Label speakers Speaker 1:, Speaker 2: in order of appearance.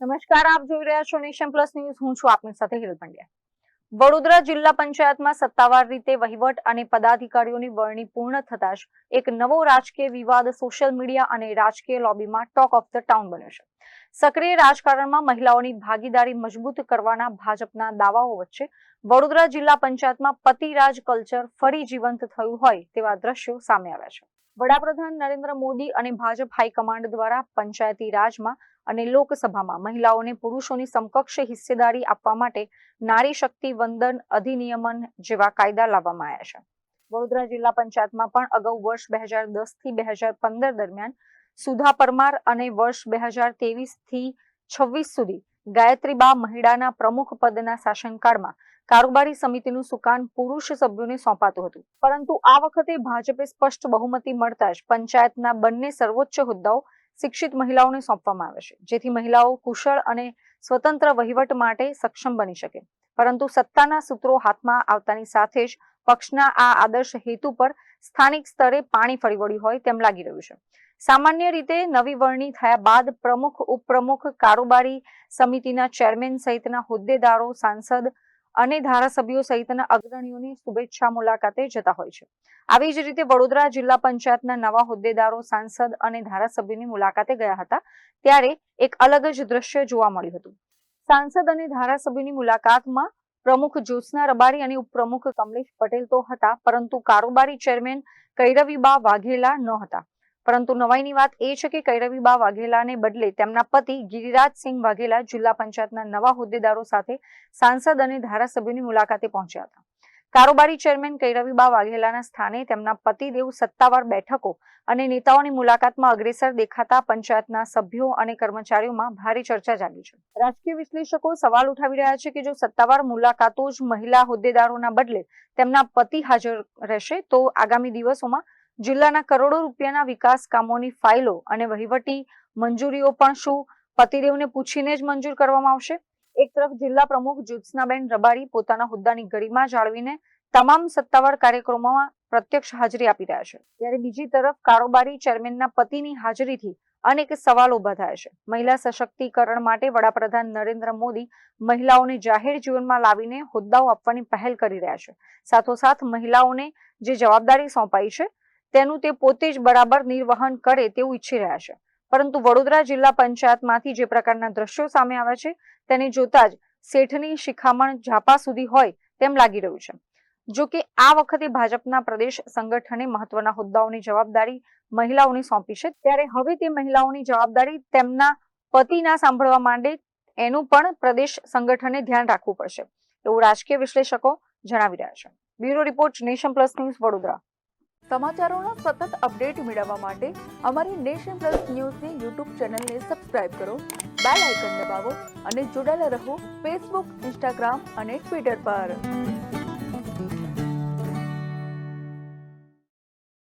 Speaker 1: નમસ્કાર, આપ જોઈ રહ્યા છો નેશન પ્લસ ન્યૂઝ. હું છું આપની સાથે હિરલ પંડ્યા. વડોદરા જિલ્લા પંચાયતમાં સત્તાવાર રીતે વહીવટ અને પદાધિકારીઓની વરણી પૂર્ણ થતાં જ એક નવો રાજકીય વિવાદ સોશિયલ મીડિયા અને રાજકીય લોબીમાં ટોક ઓફ ધ ટાઉન બન્યો છે. સક્રિય રાજકારણમાં મહિલાઓની ભાગીદારી મજબૂત કરવાના ભાજપના દાવાઓ વચ્ચે વડોદરા જિલ્લા પંચાયતમાં પતિરાજ કલ્ચર ફરી જીવંત થયું હોય તેવા દ્રશ્યો સામે આવ્યા છે. વડાપ્રધાન નરેન્દ્ર મોદી અને ભાજપ હાઈકમાન્ડ દ્વારા પંચાયતી રાજમાં અને લોકસભામાં મહિલાઓને પુરુષોની સમકક્ષ હિસ્સેદારી આપવા માટે નારી શક્તિ વંદન અધિનિયમન જેવા કાયદા લાવવામાં આવ્યા છે. વડોદરા જિલ્લા પંચાયતમાં પણ અગાઉ વર્ષ 2010 થી 2015 દરમિયાન સુધા પરમાર અને વર્ષ 2023 થી 26 સુધી ગાયત્રીબા મહિડાના પ્રમુખ પદના શાસનકાળમાં કારોબારી સમિતિનું સુકાન પુરુષ સભ્યોને સોંપાતું હતું. પરંતુ આ વખતે ભાજપે સ્પષ્ટ બહુમતી મળતા જ પંચાયતના બંને સર્વોચ્ચ હોદ્દાઓ શિક્ષિત મહિલાઓને સોંપવામાં આવે છે, જેથી મહિલાઓ કુશળ અને સ્વતંત્ર વહીવટ માટે સક્ષમ બની શકે. પરંતુ સત્તાના સૂત્રો હાથમાં આવતાની સાથે જ પક્ષના આ આદર્શ હેતુ પર સ્થાનિક સ્તરે પાણી ફરી વળ્યું હોય તેમ લાગી રહ્યું છે. સામાન્ય રીતે નવી વરણી થયા બાદ પ્રમુખ, ઉપપ્રમુખ, કારોબારી સમિતિના ચેરમેન સહિતના હોદ્દેદારો, સાંસદ અને ધારાસભ્યો સહિતના અગ્રણીઓની શુભેચ્છા મુલાકાતે જતા હોય છે. આવી જ રીતે વડોદરા જિલ્લા પંચાયતના નવા હોદ્દેદારો, સાંસદ અને ધારાસભ્યોની મુલાકાતે ગયા હતા ત્યારે એક અલગ જ દ્રશ્ય જોવા મળ્યું હતું. સાંસદ અને ધારાસભ્યોની મુલાકાતમાં પ્રમુખ જ્યોત્સના રબારી અને ઉપપ્રમુખ કમલેશ પટેલ તો હતા, પરંતુ કારોબારી ચેરમેન કૈરવીબા વાઘેલા ન હતા. પરંતુ નવાઈની વાત એ છે કે કૈરવીબા વાઘેલાને બદલે તેમના પતિ ગિરિરાજસિંહ વાઘેલા જિલ્લા પંચાયતના નવા હોદ્દેદારો સાથે સાંસદ અને ધારાસભ્યોની મુલાકાતે પહોંચ્યા હતા. કારોબારી ચેરમેન કૈરવીબા વાઘેલાના સ્થાને તેમના પતિદેવ સત્તાવાર બેઠકો અને નેતાઓની મુલાકાતમાં અગ્રેસર દેખાતા પંચાયતના સભ્યો અને કર્મચારીઓમાં ભારે ચર્ચા જાગી છે. રાજકીય વિશ્લેષકો સવાલ ઉઠાવી રહ્યા છે કે જો સત્તાવાર મુલાકાતો જ મહિલા હોદ્દેદારોના બદલે તેમના પતિ હાજર રહેશે તો આગામી દિવસોમાં જિલ્લાના કરોડો રૂપિયાના વિકાસ કામોની ફાઇલો અને વહીવટી મંજૂરીઓ પણ શું પતિદેવને પૂછીને જ મંજૂર કરવામાં આવશે? એક તરફ જિલ્લા પ્રમુખ જ્યોત્સનાબેન રબારી પોતાના હોદ્દાની ગરિમા જાળવીને તમામ સત્તાવાર કાર્યક્રમોમાં પ્રત્યક્ષ હાજરી આપી રહ્યા છે, ત્યારે બીજી તરફ કારોબારી ચેરમેનના પતિની હાજરીથી અનેક સવાલો ઉભા થયા છે. મહિલા સશક્તિકરણ માટે વડાપ્રધાન નરેન્દ્ર મોદી મહિલાઓને જાહેર જીવનમાં લાવીને હોદ્દાઓ આપવાની પહેલ કરી રહ્યા છે. સાથોસાથ મહિલાઓને જે જવાબદારી સોંપાઈ છે તેનું તે પોતે જ બરાબર નિર્વહન કરે તેવું ઈચ્છી રહ્યા છે. પરંતુ વડોદરા જિલ્લા પંચાયતમાંથી જે પ્રકારના દ્રશ્યો સામે આવ્યા છે તેને જોતા જ શેઠની શિખામણ ઝાપા સુધી હોય તેમ લાગી રહ્યું છે. જો કે આ વખતે ભાજપના પ્રદેશ સંગઠને મહત્વના હોદ્દાઓની જવાબદારી મહિલાઓને સોંપી છે, ત્યારે હવે તે મહિલાઓની જવાબદારી તેમના પતિના સાંભળવા માંડે એનું પણ પ્રદેશ સંગઠને ધ્યાન રાખવું પડશે એવું રાજકીય વિશ્લેષકો જણાવી રહ્યા છે. Bureau report, nation plus news, Vadodara.
Speaker 2: સમાચારોના સતત અપડેટ મેળવવા માટે અમારી નેશન પ્લસ ન્યૂઝની યુટ્યુબ ચેનલને સબસ્ક્રાઇબ કરો, બેલ આઇકન દબાવો અને જોડાયેલા રહો ફેસબુક, ઇન્સ્ટાગ્રામ અને ટ્વિટર પર.